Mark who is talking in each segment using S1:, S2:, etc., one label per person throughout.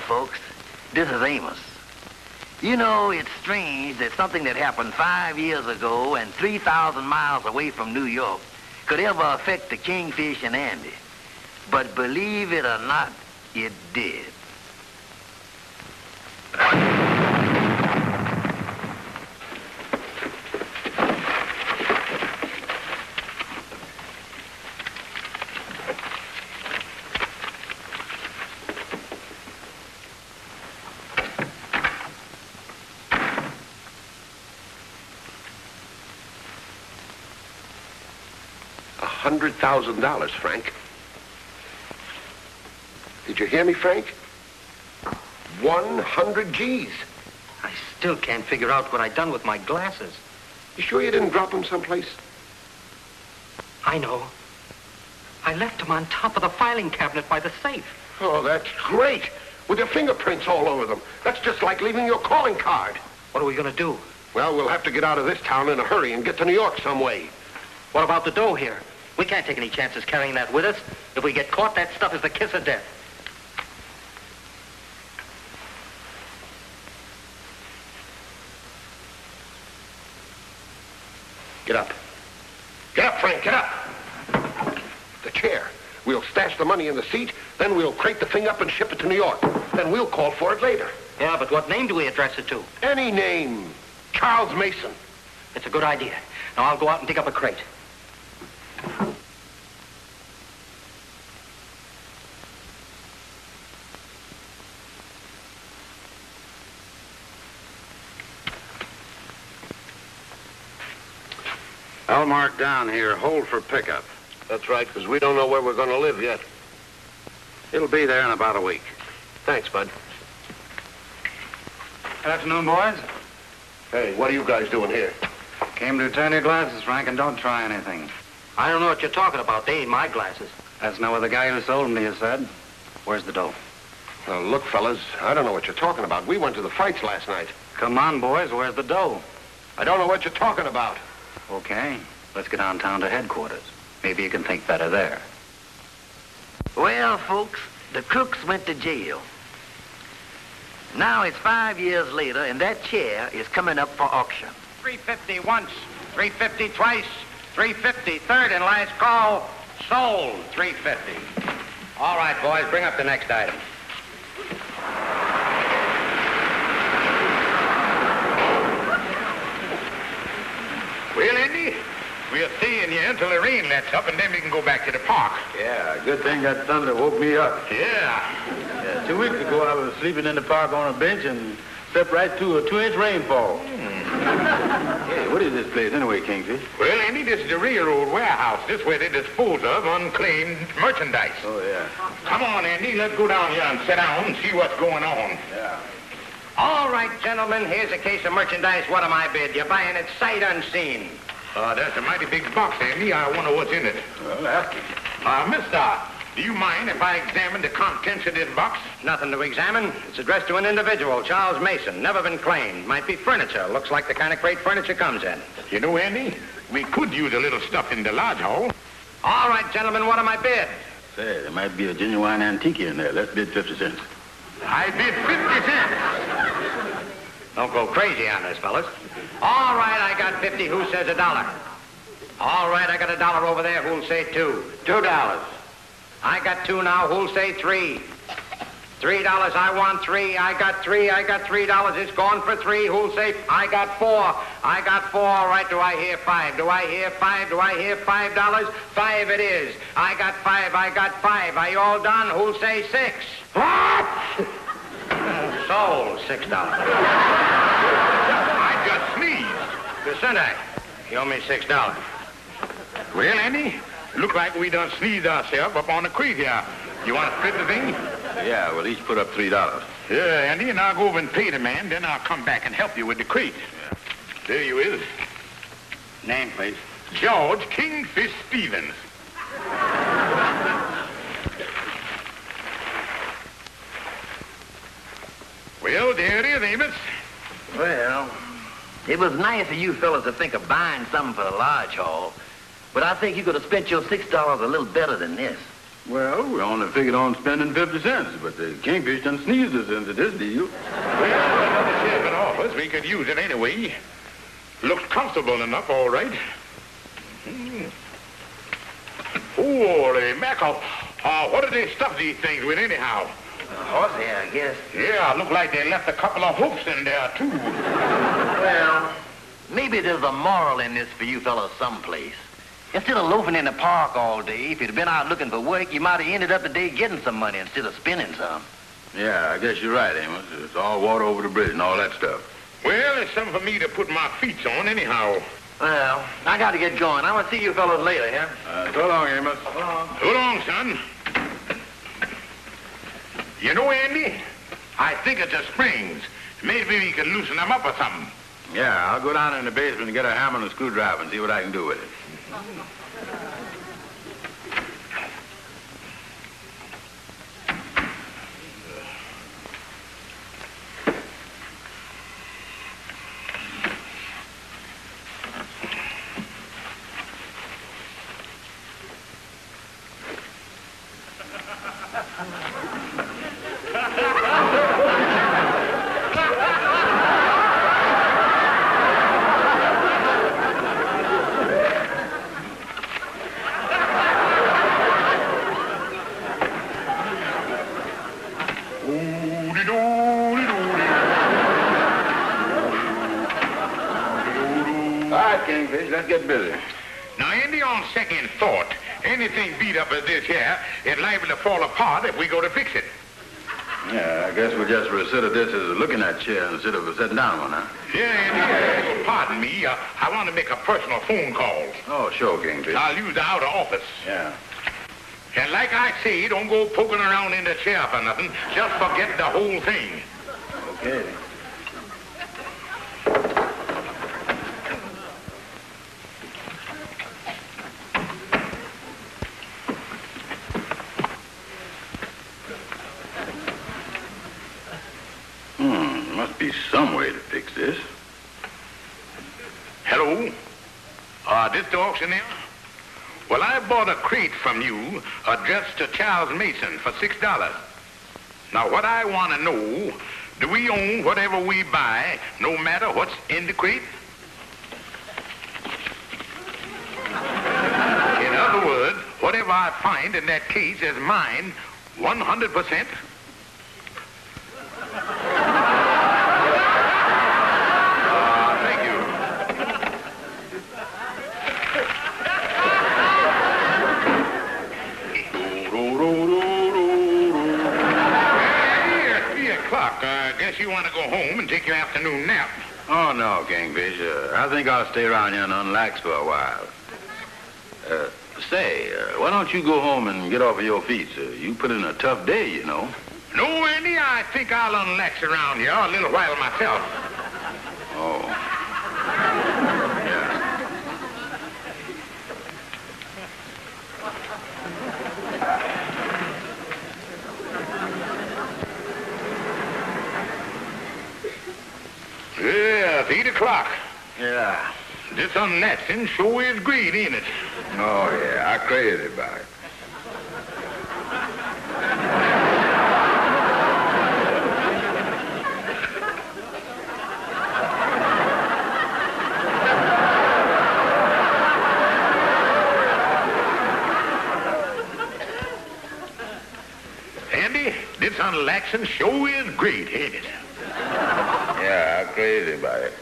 S1: folks. This is Amos. You know, it's strange that something that happened 5 years ago and 3,000 miles away from New York could ever affect the Kingfish and Andy. But believe it or not, it did.
S2: $100,000, Frank. Did you hear me, Frank? 100 G's.
S3: I still can't figure out what I done with my glasses.
S2: You sure you didn't drop them someplace?
S3: I know. I left them on top of the filing cabinet by the safe.
S2: Oh, that's great. With your fingerprints all over them. That's just like leaving your calling card.
S3: What are we going to do?
S2: Well, we'll have to get out of this town in a hurry and get to New York some way.
S3: What about the dough here? We can't take any chances carrying that with us. If we get caught, that stuff is the kiss of death.
S2: Get up. Get up, Frank, get up. The chair. We'll stash the money in the seat, then we'll crate the thing up and ship it to New York. Then we'll call for it later.
S3: Yeah, but what name do we address it to?
S2: Any name. Charles Mason.
S3: It's a good idea. Now I'll go out and dig up a crate.
S4: I'll mark down here, hold for pickup.
S2: That's right, because we don't know where we're going to live yet.
S4: It'll be there in about a week.
S2: Thanks, Bud.
S5: Good afternoon, boys.
S2: Hey, what are you guys doing here?
S5: Came to return your glasses, Frank, and don't try anything.
S3: I don't know what you're talking about. They ain't my glasses.
S5: That's not what the guy who sold them to you said. Where's the dough?
S2: Well, look, fellas, I don't know what you're talking about. We went to the fights last night.
S5: Come on, boys. Where's the dough?
S2: I don't know what you're talking about.
S5: Okay. Let's get downtown to headquarters. Maybe you can think better there.
S1: Well, folks, the crooks went to jail. Now it's 5 years later, and that chair is coming up for auction.
S6: $350 once, $350 twice, $350 third and last call. Sold, $350. All right, boys, bring up the next item.
S7: Well, Andy, we'll stay in here until the rain lets up, and then we can go back to the park.
S4: Yeah, good thing that thunder woke me up.
S7: Yeah.
S4: 2 weeks ago, I was sleeping in the park on a bench and stepped right to a 2-inch rainfall. Hey, what is this place anyway, Kingfish?
S7: Well, Andy, this is the railroad warehouse. This way they dispose of unclaimed merchandise.
S4: Oh, yeah.
S7: Come on, Andy, let's go down here and sit down and see what's going on.
S4: Yeah.
S6: All right, gentlemen, here's a case of merchandise. What am I bid? You're buying it sight unseen.
S7: That's a mighty big box, Andy. I wonder what's in it.
S4: Well, ask him.
S7: Mister, do you mind if I examine the contents of this box?
S6: Nothing to examine. It's addressed to an individual, Charles Mason. Never been claimed. Might be furniture. Looks like the kind of crate furniture comes in.
S7: You know, Andy, we could use a little stuff in the lodge hall.
S6: All right, gentlemen, what am I bid?
S4: Say, there might be a genuine antique in there. Let's bid 50 cents.
S7: I bid 50 cents.
S6: Don't go crazy on this, fellas. All right, I got 50. Who says $1? All right, I got $1 over there. Who'll say 2? $2. I got 2 now. Who'll say 3? $3. I want 3. I got 3. I got $3. It's gone for 3. Who'll say? I got 4. I got 4. All right, do I hear 5? Do I hear 5? Do I hear $5? 5 it is. I got 5. I got 5. Are you all done? Who'll say 6? What? Sold, $6.
S7: I just sneezed.
S6: Vicente, you owe me $6.
S7: Well, Andy, look like we done sneezed ourselves up on the crate here. You want to split the thing?
S4: Yeah, we'll each put up $3.
S7: Yeah, Andy, and I'll go over and pay the man, then I'll come back and help you with the crate. Yeah. There you is.
S5: Name, please.
S7: George Kingfish Stevens. Well, there it is, Amos.
S1: Well, it was nice of you fellas to think of buying something for the lodge hall, but I think you could have spent your $6 a little better than this.
S4: Well, we only figured on spending 50 cents, but the Kingfish done sneezed us into this deal.
S7: Well, the sheriff office, we could use it anyway. Looks comfortable enough, all right. Holy mackerel. What do they stuff these things with anyhow?
S1: Horsehair, I guess.
S7: Yeah, look like they left a couple of hoofs in there, too.
S1: Well, maybe there's a moral in this for you fellas someplace. Instead of loafing in the park all day, if you'd been out looking for work, you might have ended up the day getting some money instead of spending some.
S4: Yeah, I guess you're right, Amos. It's all water over the bridge and all that stuff.
S7: Well, it's something for me to put my feet on anyhow.
S1: Well, I got to get going. I'm going to see you fellas later, yeah?
S4: So long, Amos.
S7: So long, son. You know, Andy, I think it's the springs. Maybe we can loosen them up or something.
S4: Yeah, I'll go down in the basement and get a hammer and a screwdriver and see what I can do with it. Kingfish, let's get busy.
S7: Now, Andy, on second thought, anything beat up as this here is liable to fall apart if we go to fix it.
S4: Yeah, I guess we'll just consider this as a looking at chair instead of a sitting down one, huh?
S7: Yeah, Andy, pardon me. I want to make a personal phone call.
S4: Oh, sure, Kingfish.
S7: I'll use the outer office.
S4: Yeah.
S7: And like I say, don't go poking around in the chair for nothing. Just forget the whole thing.
S4: Okay. Must be some way to fix this.
S7: Hello? This the auctioneer? Well, I bought a crate from you addressed to Charles Mason for $6. Now, what I want to know, do we own whatever we buy, no matter what's in the crate? In other words, whatever I find in that case is mine 100%? You want to go home and take your afternoon nap?
S4: Oh, no, Kingfish. I think I'll stay around here and unlax for a while. Say, why don't you go home and get off of your feet, sir? You put in a tough day, you know.
S7: No, Andy, I think I'll unlax around here a little while myself.
S4: Oh. Yeah.
S7: Yeah, it's 8 o'clock.
S4: Yeah.
S7: This unlaxing sure is great, ain't it?
S4: Oh, yeah. I crazy about it.
S7: Andy, this unlaxing sure is great, ain't it?
S4: Yeah, I'm crazy about it.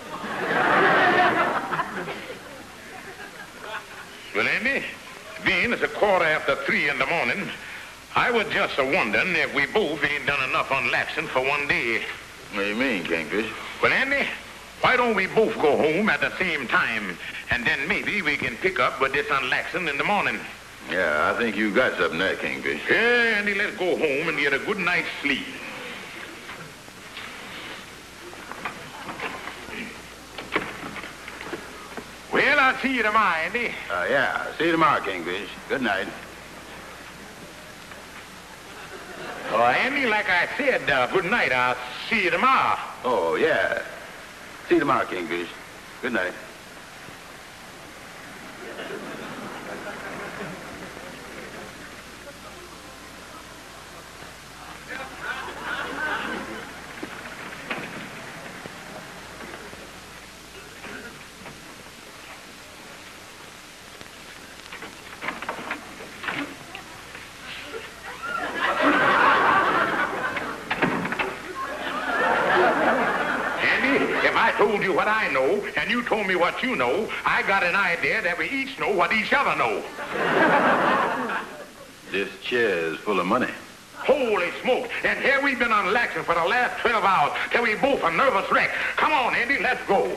S7: Well, Andy, being it's 3:15 in the morning, I was just wondering if we both ain't done enough unlaxing for one day.
S4: What do you mean, Kingfish?
S7: Well, Andy, why don't we both go home at the same time, and then maybe we can pick up with this unlaxing in the morning.
S4: Yeah, I think you got something there, Kingfish.
S7: Yeah, Andy, let's go home and get a good night's sleep. Well, I'll see you tomorrow, Andy.
S4: Yeah. See you tomorrow, Kingfish. Good night.
S7: Andy, like I said, good night. I'll see you tomorrow.
S4: Oh, yeah. See you tomorrow, Kingfish. Good night.
S7: I know, and you told me what you know, I got an idea that we each know what each other know.
S4: This chair is full of money.
S7: Holy smoke. And here we've been on Laxon for the last 12 hours till we both a nervous wreck. Come on, Andy, let's go.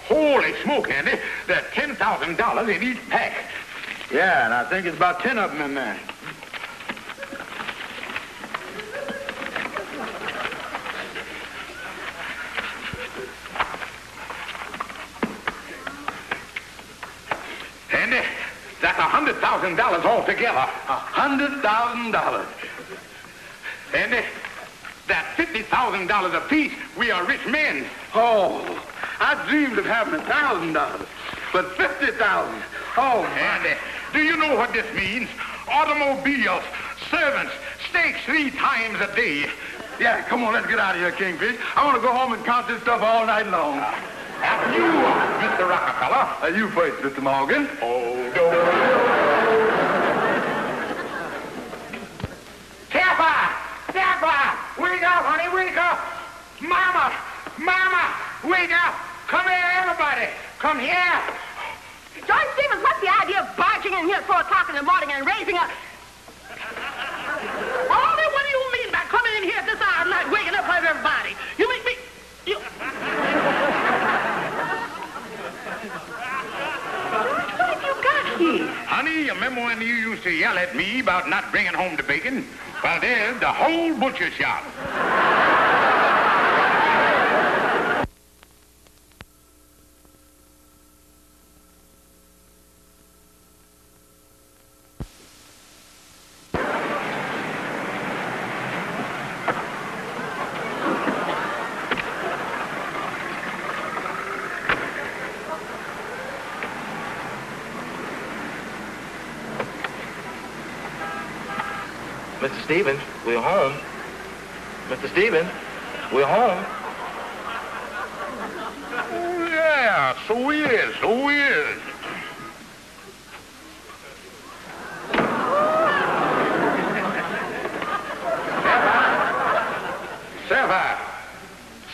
S7: Holy smoke, Andy. There's $10,000 in each pack.
S4: Yeah, and I think it's about 10 of them in there.
S7: Andy, that's $100,000 altogether.
S4: $100,000.
S7: Andy, that's $50,000 apiece. We are rich men.
S4: Oh, I dreamed of having $1,000, but $50,000. Oh,
S7: Andy, do you know what this means? Automobiles, servants, steaks 3 times a day.
S4: yeah, come on, let's get out of here, Kingfish. I want to go home and count this stuff all night long.
S7: After you, Mr. Rockefeller.
S4: You first, Mr. Morgan.
S7: Oh, no. Sapphire, wake up, honey, wake up. Mama, wake up. Come here, everybody. Come here.
S8: George Stevens, what's the idea of barging in here at 4 o'clock in the morning and raising a... Ollie, what do you mean by coming in here at this hour of night, waking up everybody? You make me... You... What have you got here?
S7: Honey, you remember when you used to yell at me about not bringing home the bacon? Well, there's the whole butcher shop.
S9: Mr. Stevens, we're home. Mr. Stevens, we're home.
S7: Oh, yeah, so he is,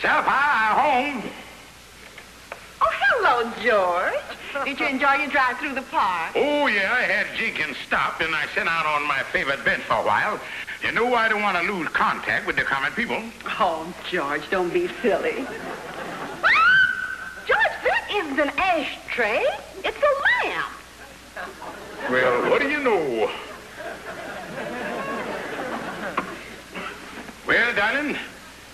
S7: Sapphire, home.
S8: Oh, hello, George. Did you enjoy your drive through the park?
S7: Oh, yeah, I had Jenkins stopped, and I sat out on my favorite bench for a while. You know, I don't want to lose contact with the common people.
S8: Oh, George, don't be silly. George, that isn't an ashtray. It's a lamp.
S7: Well, what do you know? Well, darling,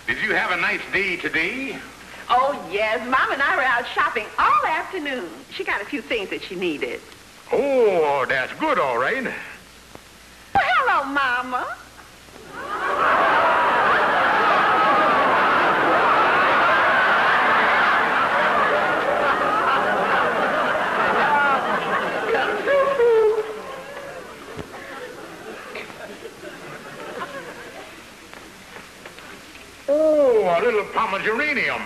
S7: did you have a nice day today?
S8: Oh, yes. Mom and I were out shopping all afternoon. She got a few things that she needed.
S7: Oh, that's good, all right.
S8: Well, hello, Mama.
S7: Oh, a little pomeranium.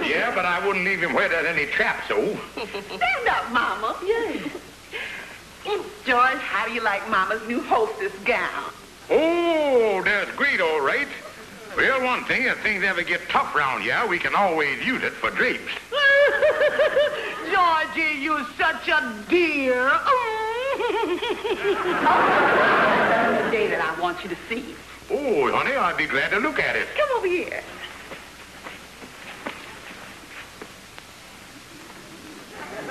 S7: Yeah, but I wouldn't leave him where there's any trap, so.
S8: Stand up, Mama. Yes. George, how do you like Mama's new hostess gown?
S7: Oh, that's great, all right. Well, one thing, if things ever get tough round here, we can always use it for drapes.
S8: Georgie, you're such a dear. That's the day that I want you to see.
S7: Oh, honey, I'd be glad to look at it.
S8: Come over here.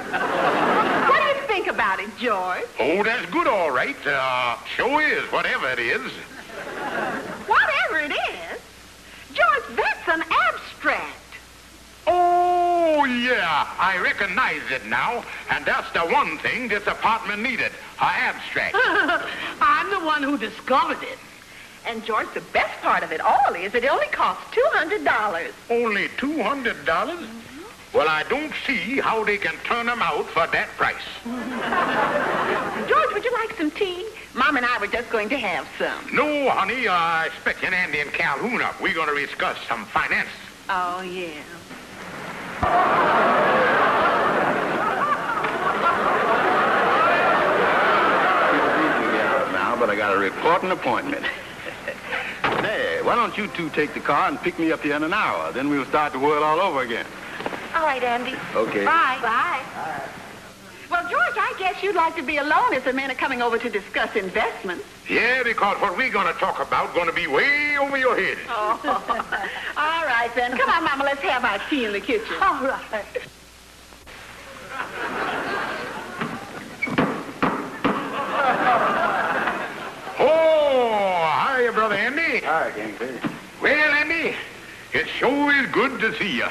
S8: What do you think about it, George?
S7: Oh, that's good, all right. Sure is, whatever it is.
S8: Whatever it is? George, that's an abstract.
S7: Oh, yeah, I recognize it now. And that's the one thing this apartment needed, an abstract.
S8: I'm the one who discovered it. And, George, the best part of it all is it only costs $200.
S7: Only $200? Well, I don't see how they can turn them out for that price.
S8: George, would you like some tea? Mom and I were just going to have some.
S7: No, honey, expecting Andy and Calhoun up. We're going to discuss some finance.
S8: Oh, yeah.
S4: Now, but I got a reporting appointment. why don't you two take the car and pick me up here in an hour? Then we'll start the world all over again.
S8: All right, Andy.
S4: Okay.
S8: Bye. Bye. Well, George, I guess you'd like to be alone if the men are coming over to discuss investments.
S7: Yeah, because what we're going to talk about going to be way over your head.
S8: Oh. All right, then. Come on, Mama, let's have our tea in the kitchen. All right.
S7: Oh, hiya, Brother Andy.
S4: Hi, Kingfish.
S7: Well, Andy, it sure is good to see you.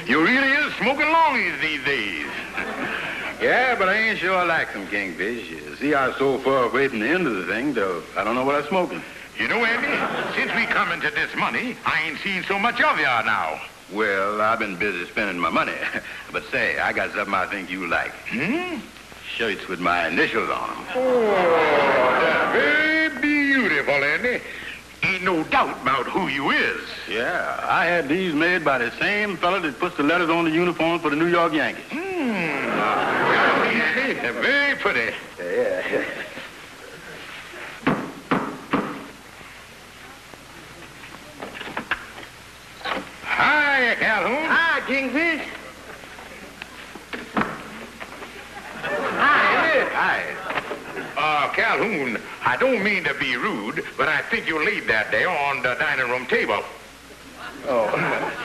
S7: You really is smoking longies these days.
S4: Yeah, but I ain't sure I like them, Kingfish. You see, I'm so far away from the end of the thing, though I don't know what I'm smoking.
S7: You know, Andy, since we come into this money, I ain't seen so much of you now.
S4: Well, I've been busy spending my money. But say, I got something I think you like. Shirts with my initials on them.
S7: Oh, that's very beautiful, Andy. Ain't no doubt about who you is.
S4: Yeah, I had these made by the same fella that puts the letters on the uniform for the New York Yankees.
S7: Andy, they're very pretty.
S4: Yeah.
S7: Hi, Calhoun.
S3: Hi, Kingfish.
S4: Hi.
S7: Calhoun, I don't mean to be rude, but I think you laid that there on the dining room table.
S4: Oh,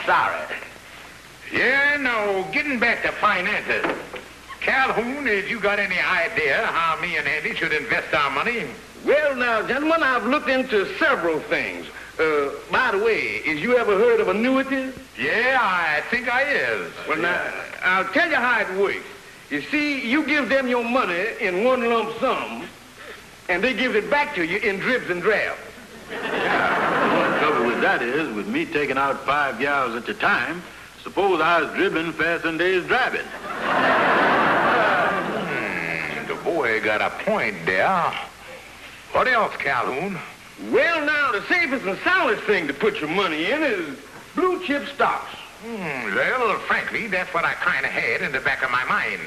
S4: sorry.
S7: Yeah, no, getting back to finances. Calhoun, have you got any idea how me and Andy should invest our money?
S2: Well, now, gentlemen, I've looked into several things. By the way, is you ever heard of annuities?
S7: Yeah, I think I is.
S2: Well, now, I'll tell you how it works. You see, you give them your money in one lump sum, and they give it back to you in dribs and drabs.
S4: Yeah. The trouble with that is, with me taking out 5 gals at a time, suppose I was dribbling faster than they was driving.
S7: The boy got a point there. What else, Calhoun?
S2: Well, now, the safest and soundest thing to put your money in is blue chip stocks.
S7: Well, frankly, that's what I kind of had in the back of my mind.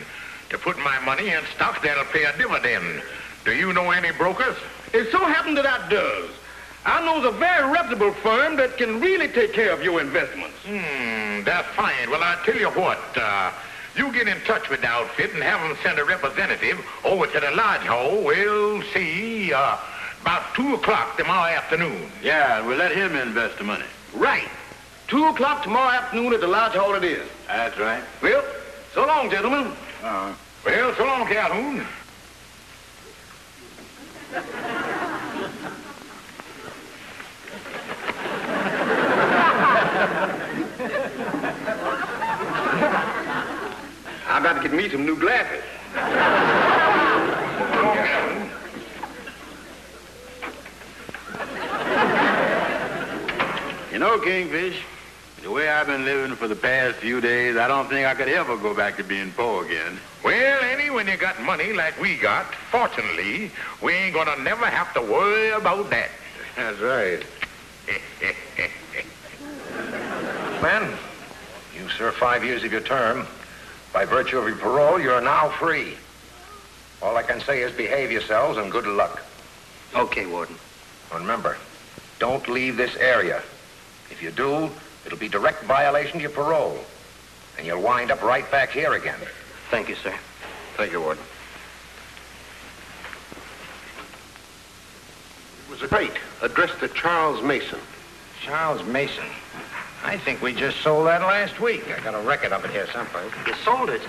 S7: To put my money in stocks that'll pay a dividend. Do you know any brokers?
S2: It so happened that I does. I knows a very reputable firm that can really take care of your investments.
S7: That's fine. Well, I'll tell you what. You get in touch with the outfit and have them send a representative over to the lodge hall. We'll see, about 2 o'clock tomorrow afternoon.
S4: Yeah, we'll let him invest the money.
S2: Right. 2 o'clock tomorrow afternoon at the lodge hall it is.
S4: That's right.
S2: Well, so long, gentlemen.
S7: Well, so long, Calhoun.
S2: I got to get me some new glasses.
S4: You know, Kingfish, the way I've been living for the past few days, I don't think I could ever go back to being poor again.
S7: Well, Annie, when you got money like we got, fortunately, we ain't gonna never have to worry about that.
S2: That's right.
S6: Man, you served 5 years of your term. By virtue of your parole, you're now free. All I can say is behave yourselves and good luck.
S3: Okay, Warden.
S6: And remember, don't leave this area. If you do, it'll be direct violation of your parole. And you'll wind up right back here again.
S3: Thank you, sir.
S6: Thank you, Warden.
S2: It was a crate addressed to Charles Mason.
S6: Charles Mason. I think we just sold that last week. I got a record of it here someplace.
S3: You sold it?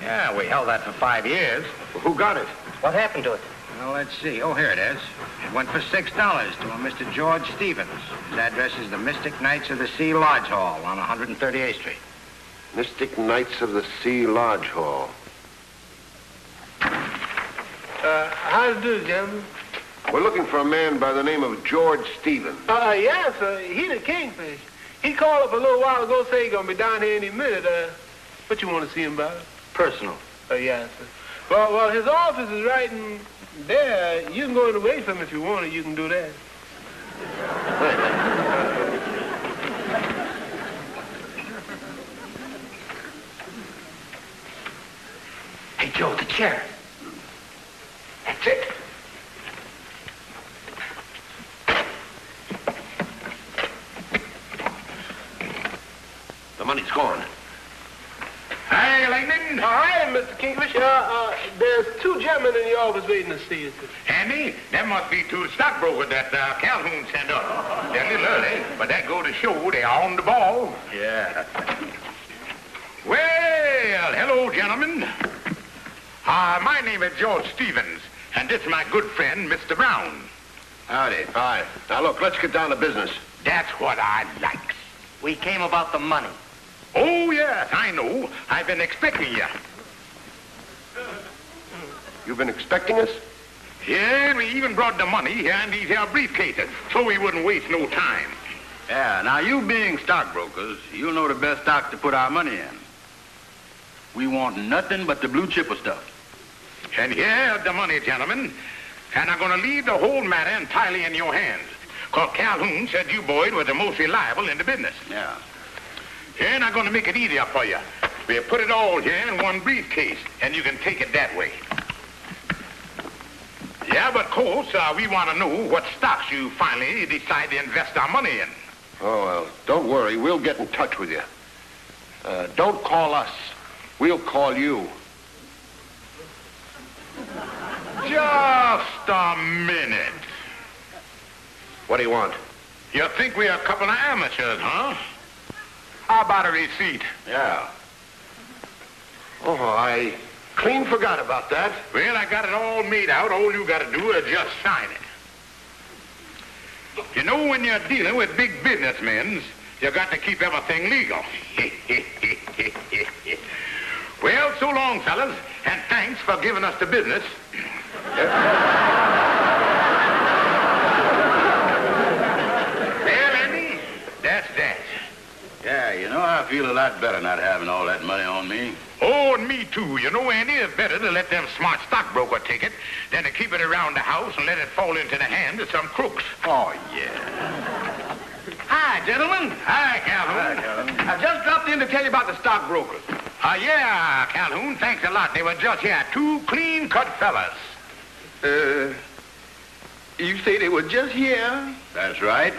S6: Yeah, we held that for 5 years.
S2: Well, who got it?
S3: What happened to it?
S6: Well, let's see. Oh, here it is. It went for $6 to a Mr. George Stevens. His address is the Mystic Knights of the Sea Lodge Hall on 138th Street.
S2: Mystic Knights of the Sea Lodge Hall.
S10: How to do, gentlemen?
S2: We're looking for a man by the name of George Stevens.
S10: Yes, he the Kingfish. He called up a little while ago, say he gonna be down here any minute. What you want to see him about?
S3: Personal.
S10: Yes, sir. Well, his office is right in there. You can go in and wait for him if you want to. You can do that.
S3: Hey, Joe, the chair.
S7: That's it.
S2: money's gone.
S7: Hey, Lightning.
S10: Hi, Mr. Kingfish. There's two gentlemen in the office waiting to see you, sir.
S7: Andy, that must be two stockbrokers that Calhoun sent up. They're a little early, but that go to show they're on the ball.
S5: Yeah.
S7: Well, hello, gentlemen. My name is George Stevens, and this is my good friend, Mr. Brown.
S2: Howdy. Hi. Now, look, let's get down to business.
S7: That's what I like.
S3: We came about the money.
S7: Oh, yes, I know. I've been expecting you.
S2: You've been expecting us?
S7: Yeah, we even brought the money here in these here briefcases, so we wouldn't waste no time.
S4: Yeah, now you being stockbrokers, you'll know the best stock to put our money in. We want nothing but the blue chipper stuff.
S7: And here's the money, gentlemen. And I'm going to leave the whole matter entirely in your hands. Because Calhoun said you boys were the most reliable in the business.
S4: Yeah.
S7: And I'm going to make it easier for you. We'll put it all here in one briefcase, and you can take it that way. Yeah, but of course, we want to know what stocks you finally decide to invest our money in.
S2: Oh, well, don't worry. We'll get in touch with you. Don't call us. We'll call you.
S7: Just a minute.
S2: What do you want?
S7: You think we're a couple of amateurs, huh? How about a receipt?
S2: Yeah. Oh, I clean forgot about that.
S7: Well, I got it all made out. All you got to do is just sign it. You know, when you're dealing with big businessmen, you got to keep everything legal. Well, so long, fellas, and thanks for giving us the business. Well, Andy, that's that.
S4: Yeah, you know, I feel a lot better not having all that money on me.
S7: Oh, and me too. You know, Andy, it's better to let them smart stockbroker take it than to keep it around the house and let it fall into the hands of some crooks.
S4: Oh, yeah.
S7: Hi, gentlemen. Hi, Calhoun.
S4: Hi, Calhoun.
S7: I just dropped in to tell you about the stockbrokers. Yeah, Calhoun, thanks a lot. They were just here. Two clean-cut fellas.
S10: You say they were just here?
S4: That's right.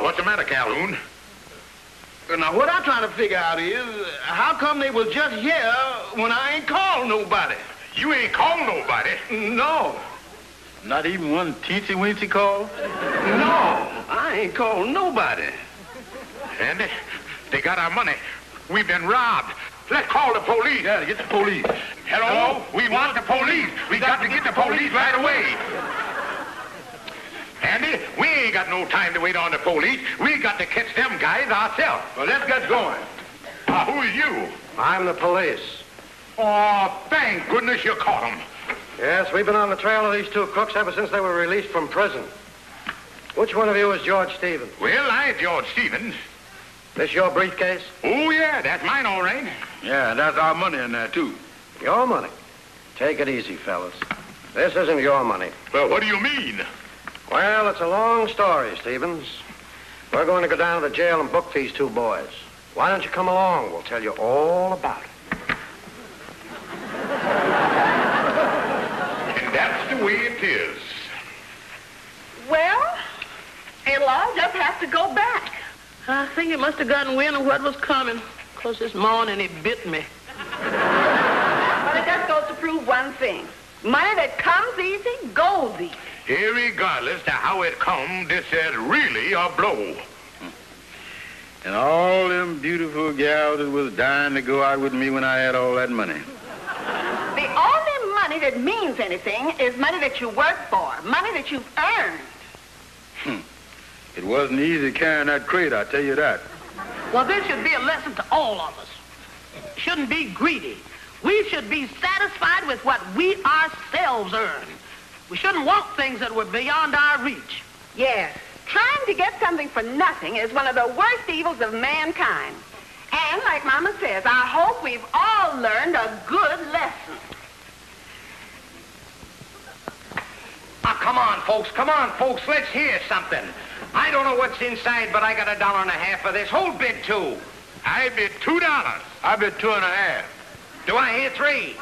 S7: What's the matter, Calhoun?
S10: Now, what I'm trying to figure out is, how come they was just here when I ain't called nobody?
S7: You ain't called nobody.
S10: No.
S4: Not even one teensy-weensy call?
S10: No, I ain't called nobody.
S7: And they got our money. We've been robbed. Let's call the police.
S4: Yeah, get the police.
S7: Hello? We want the police. We got to get the police right away. Andy, we ain't got no time to wait on the police. We got to catch them guys ourselves.
S4: Well, let's get going.
S7: Who are you?
S11: I'm the police.
S7: Oh, thank goodness you caught them.
S11: Yes, we've been on the trail of these two crooks ever since they were released from prison. Which one of you is George Stevens?
S7: Well, I'm George Stevens.
S11: This your briefcase?
S7: Oh, yeah, that's mine, all right.
S4: Yeah, and that's our money in there, too.
S11: Your money? Take it easy, fellas. This isn't your money.
S7: Well, what do you mean?
S11: Well, it's a long story, Stevens. We're going to go down to the jail and book these two boys. Why don't you come along? We'll tell you all about it.
S7: And that's the way it is.
S8: Well, it'll all just have to go back.
S12: I think he must have gotten wind of what was coming, 'cause this morning he bit me.
S8: But it just goes to prove one thing. Money that comes easy, goes easy.
S7: Irregardless to how it come, this is really a blow.
S4: And all them beautiful gals that was dying to go out with me when I had all that money.
S8: The only money that means anything is money that you work for, money that you've earned.
S4: It wasn't easy carrying that crate, I tell you that.
S12: Well, this should be a lesson to all of us. Shouldn't be greedy. We should be satisfied with what we ourselves earn. We shouldn't want things that were beyond our reach.
S8: Yes, trying to get something for nothing is one of the worst evils of mankind. And like Mama says, I hope we've all learned a good lesson.
S6: Come on, folks. Come on, folks. Let's hear something. I don't know what's inside, but I got $1.50 for this. Who'll bid $2?
S7: I bid $2.
S4: I bid 2.5.
S6: Do I hear 3?